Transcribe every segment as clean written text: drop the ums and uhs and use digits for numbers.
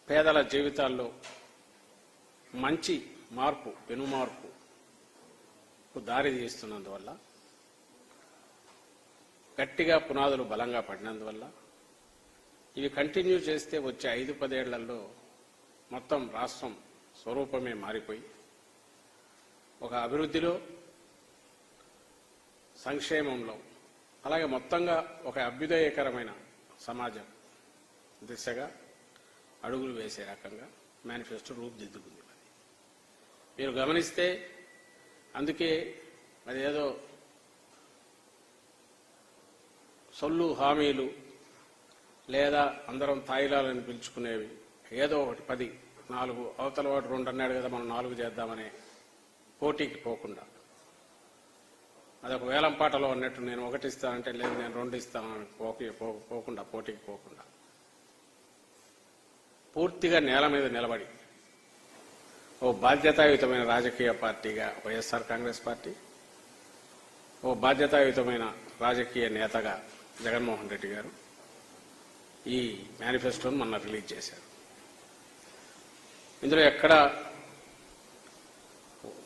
పేదల జీవితాల్లో మంచి మార్పు, పెనుమార్పుకు దారి తీస్తున్నందువల్ల, గట్టిగా పునాదులు బలంగా పడినందువల్ల, ఇవి కంటిన్యూ చేస్తే వచ్చే 5-10 ఏళ్లలో మొత్తం రాష్ట్రం స్వరూపమే మారిపోయి ఒక అభివృద్ధిలో, సంక్షేమంలో, అలాగే మొత్తంగా ఒక అభ్యుదయకరమైన సమాజం దిశగా అడుగులు వేసే రకంగా మేనిఫెస్టో రూపుదిద్దుకుంది. మీరు గమనిస్తే అందుకే అదేదో సొల్లు హామీలు లేదా అందరం తాయిలాలని పిలుచుకునేవి ఏదో ఒకటి 10-4 అవతల వాడు 2 అన్నాడు కదా మనం 4 చేద్దామనే పోటీకి పోకుండా, అదొక వేలం పాటలో అన్నట్టు నేను 1 ఇస్తానంటే లేదు నేను 2 ఇస్తానని పోకుండా, పోటీకి పోకుండా పూర్తిగా నేల మీద నిలబడి ఓ బాధ్యతాయుతమైన రాజకీయ పార్టీగా వైఎస్ఆర్ కాంగ్రెస్ పార్టీ, ఓ బాధ్యతాయుతమైన రాజకీయ నేతగా జగన్మోహన్ రెడ్డి గారు ఈ మేనిఫెస్టోను మొన్న రిలీజ్ చేశారు. ఇందులో ఎక్కడ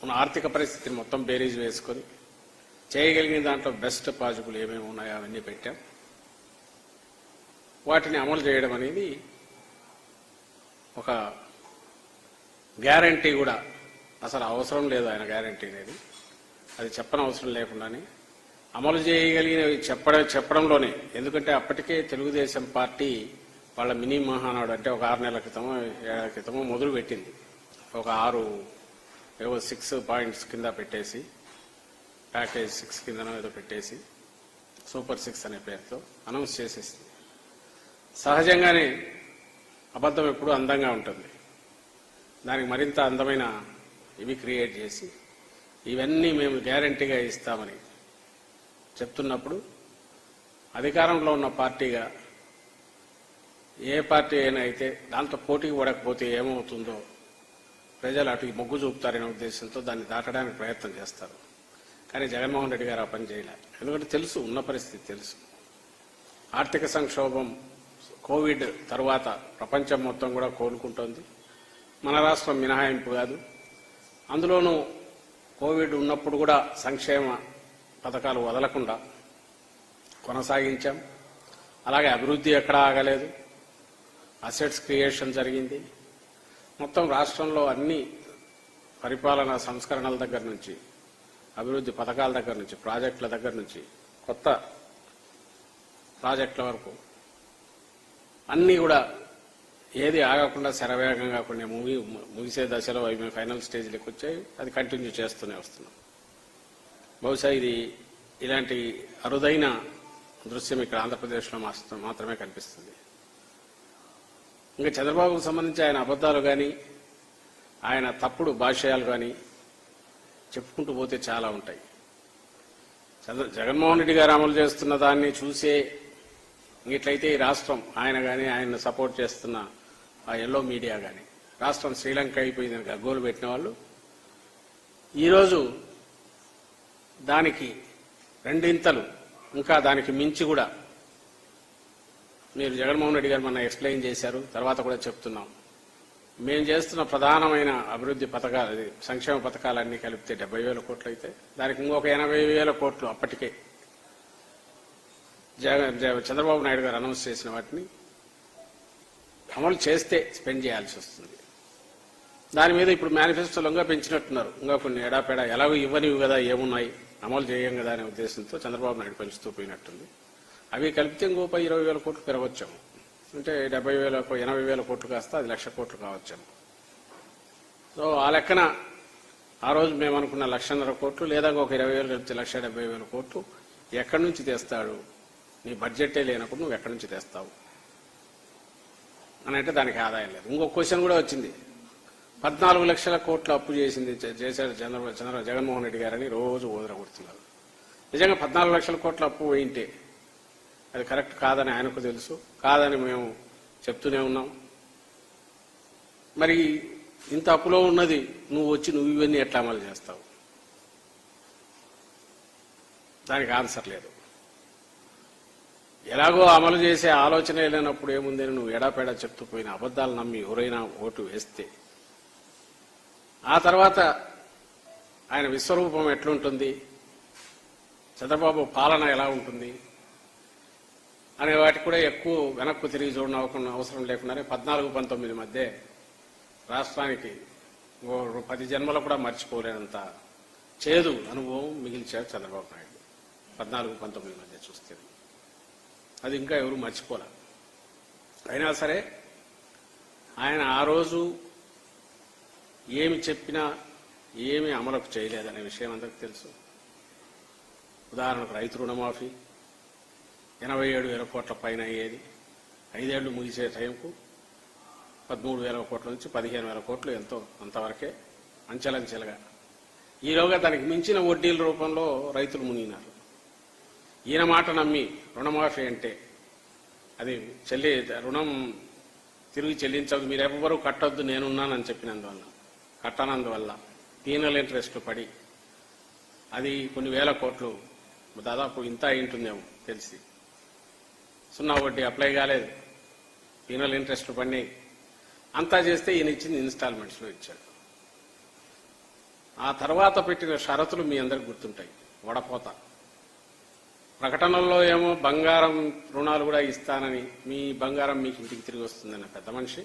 మన ఆర్థిక పరిస్థితిని మొత్తం బేరీజ్ వేసుకొని చేయగలిగిన దాంట్లో బెస్ట్ పాజిబుల్ ఏమేమి ఉన్నాయో అవన్నీ పెట్టాం. వాటిని అమలు చేయడం అనేది ఒక గ్యారంటీ కూడా అసలు అవసరం లేదు. ఆయన గ్యారంటీ అనేది అది చెప్పనవసరం లేకుండానే అమలు చేయగలిగినవి చెప్పడంలోనే, ఎందుకంటే అప్పటికే తెలుగుదేశం పార్టీ వాళ్ళ మినీ మహానాడు అంటే ఒక 6 నెలల క్రితమో 7 నెలల క్రితమో మొదలు పెట్టింది. ఒక 6 పాయింట్స్ కింద పెట్టేసి, ప్యాకేజ్ 6 కిందనో ఏదో పెట్టేసి సూపర్ 6 అనే పేరుతో అనౌన్స్ చేసేసింది. సహజంగానే అబద్ధం ఎప్పుడు అందంగా ఉంటుంది. దానికి మరింత అందమైన ఇవి క్రియేట్ చేసి ఇవన్నీ మేము గ్యారంటీగా ఇస్తామని చెప్తున్నప్పుడు, అధికారంలో ఉన్న పార్టీగా ఏ పార్టీ అయినా అయితే దాంతో పోటీకి పడకపోతే ఏమవుతుందో ప్రజలు అటు మొగ్గు చూపుతారనే ఉద్దేశంతో దాన్ని దాటడానికి ప్రయత్నం చేస్తారు. కానీ జగన్మోహన్ రెడ్డి గారు ఆ పని చేయలేదు. ఎందుకంటే తెలుసు, ఉన్న పరిస్థితి తెలుసు. ఆర్థిక సంక్షోభం, కోవిడ్ తర్వాత ప్రపంచం మొత్తం కూడా కోలుకుంటోంది. మన రాష్ట్రం మినహాయింపు కాదు. అందులోనూ కోవిడ్ ఉన్నప్పుడు కూడా సంక్షేమ పథకాలు వదలకుండా కొనసాగించాం. అలాగే అభివృద్ధి ఎక్కడా ఆగలేదు. అసెట్స్ క్రియేషన్ జరిగింది. మొత్తం రాష్ట్రంలో అన్ని పరిపాలనా సంస్కరణల దగ్గర నుంచి, అభివృద్ధి పథకాల దగ్గర నుంచి, ప్రాజెక్టుల దగ్గర నుంచి, కొత్త ప్రాజెక్టుల వరకు అన్నీ కూడా ఏది ఆగకుండా శరవేగంగా కొన్ని ముగిసే దశలో అవి ఫైనల్ స్టేజ్లోకి వచ్చాయి. అది కంటిన్యూ చేస్తూనే వస్తున్నాం. బహుశా ఇది ఇలాంటి అరుదైన దృశ్యం ఇక్కడ ఆంధ్రప్రదేశ్లో మాత్రమే కనిపిస్తుంది. ఇంకా చంద్రబాబుకు సంబంధించి ఆయన అబద్ధాలు కానీ, ఆయన తప్పుడు భాష్యాలు కానీ చెప్పుకుంటూ పోతే చాలా ఉంటాయి. జగన్మోహన్ రెడ్డి గారు అమలు చేస్తున్న దాన్ని చూసే ఇట్లయితే ఈ రాష్ట్రం, ఆయన కానీ ఆయన్ని సపోర్ట్ చేస్తున్న ఆ ఎల్లో మీడియా కానీ రాష్ట్రం శ్రీలంక అయిపోయిందని గగ్గోలు పెట్టిన వాళ్ళు ఈరోజు దానికి 2 ఇంతలు ఇంకా దానికి మించి కూడా మీరు జగన్మోహన్ రెడ్డి గారు మొన్న ఎక్స్ప్లెయిన్ చేశారు. తర్వాత కూడా చెప్తున్నాం, మేము చేస్తున్న ప్రధానమైన అభివృద్ధి పథకాలు, సంక్షేమ పథకాలన్నీ కలిపితే 70,000 కోట్లు అయితే దానికి ఇంకొక 80,000 కోట్లు అప్పటికే చంద్రబాబు నాయుడు గారు అనౌన్స్ చేసిన వాటిని అమలు చేస్తే స్పెండ్ చేయాల్సి వస్తుంది. దాని మీద ఇప్పుడు మేనిఫెస్టోలో పెంచినట్టున్నారు. ఇంకా కొన్ని ఎడాపెడా ఎలాగో ఇవ్వనివి కదా, ఏమున్నాయి అమలు చేయం కదా అనే ఉద్దేశంతో చంద్రబాబు నాయుడు పెంచుతూ పోయినట్టుంది. అవి కలిపితే ఇంకో 20,000 కోట్లు పెరగొచ్చాము. అంటే 80,000 కోట్లు కాస్త అది 1,00,000 కోట్లు కావచ్చాము. సో ఆ లెక్కన ఆ రోజు మేము అనుకున్న 1,50,000 కోట్లు లేదా ఒక 20,000 కలిపితే 1,70,000 కోట్లు ఎక్కడి నుంచి తెస్తాడు? నీ బడ్జెటే లేనప్పుడు నువ్వు ఎక్కడి నుంచి తెస్తావు అని అంటే దానికి ఆదాయం లేదు. ఇంకో క్వశ్చన్ కూడా వచ్చింది. 14 లక్షల కోట్ల అప్పు చేశారు జగన్మోహన్ రెడ్డి గారని రోజు ఓదరగొడుతున్నారు. నిజంగా 14 లక్షల కోట్ల అప్పు వేయింటే అది కరెక్ట్ కాదని ఆయనకు తెలుసు, కాదని మేము చెప్తూనే ఉన్నాం. మరి ఇంత అప్పులో ఉన్నది నువ్వు ఇవన్నీ ఎట్లా అమలు చేస్తావు? దానికి ఆన్సర్ లేదు. ఎలాగో అమలు చేసే ఆలోచన లేనప్పుడు ఏముందని నువ్వు ఎడాపెడా చెప్తూ పోయిన అబద్దాలు నమ్మి ఎవరైనా ఓటు వేస్తే ఆ తర్వాత ఆయన విశ్వరూపం ఎట్లుంటుంది, చంద్రబాబు పాలన ఎలా ఉంటుంది అనే వాటికి కూడా ఎక్కువ వెనక్కు తిరిగి చూడడం అవసరం లేకుండానే 14-19 మధ్య రాష్ట్రానికి 10 జన్మలు కూడా మర్చిపోలేనంత చేదు అనుభవం మిగిల్చారు చంద్రబాబు నాయుడు 14-19 మధ్య చూస్తే. అది ఇంకా ఎవరు మర్చిపోలే. అయినా సరే ఆయన ఆ రోజు ఏమి చెప్పినా ఏమి అమలుకు చేయలేదనే విషయం అందరికీ తెలుసు. ఉదాహరణకు రైతు రుణమాఫీ 87,000 కోట్ల పైన అయ్యేది 5 ఏళ్లు ముగిసే టైంకు 13,000 కోట్ల నుంచి 15,000 కోట్లు ఎంతో అంతవరకే అంచెలంచెలుగా. ఈలోగా దానికి మించిన వడ్డీల రూపంలో రైతులు మునిగినారు. ఈయన మాట నమ్మి రుణమాఫీ అంటే అది రుణం తిరిగి చెల్లించదు, మీరెవ్వరూ కట్టొద్దు నేనున్నానని చెప్పినందువల్ల కట్టనందువల్ల పీనల్ ఇంట్రెస్ట్ పడి అది కొన్ని వేల కోట్లు దాదాపు ఇంత అయింటుందేమో తెలిసి 0 వడ్డీ అప్లై కాలేదు, పీనల్ ఇంట్రెస్ట్ పడినాయి. అంతా చేస్తే ఈయన ఇచ్చింది ఇన్స్టాల్మెంట్స్లో ఇచ్చాడు. ఆ తర్వాత పెట్టిన షరతులు మీ అందరికి గుర్తుంటాయి. వడపోత ప్రకటనల్లో ఏమో బంగారం రుణాలు కూడా ఇస్తానని, మీ బంగారం మీకు ఇంటికి తిరిగి వస్తుందన్న పెద్ద మనిషి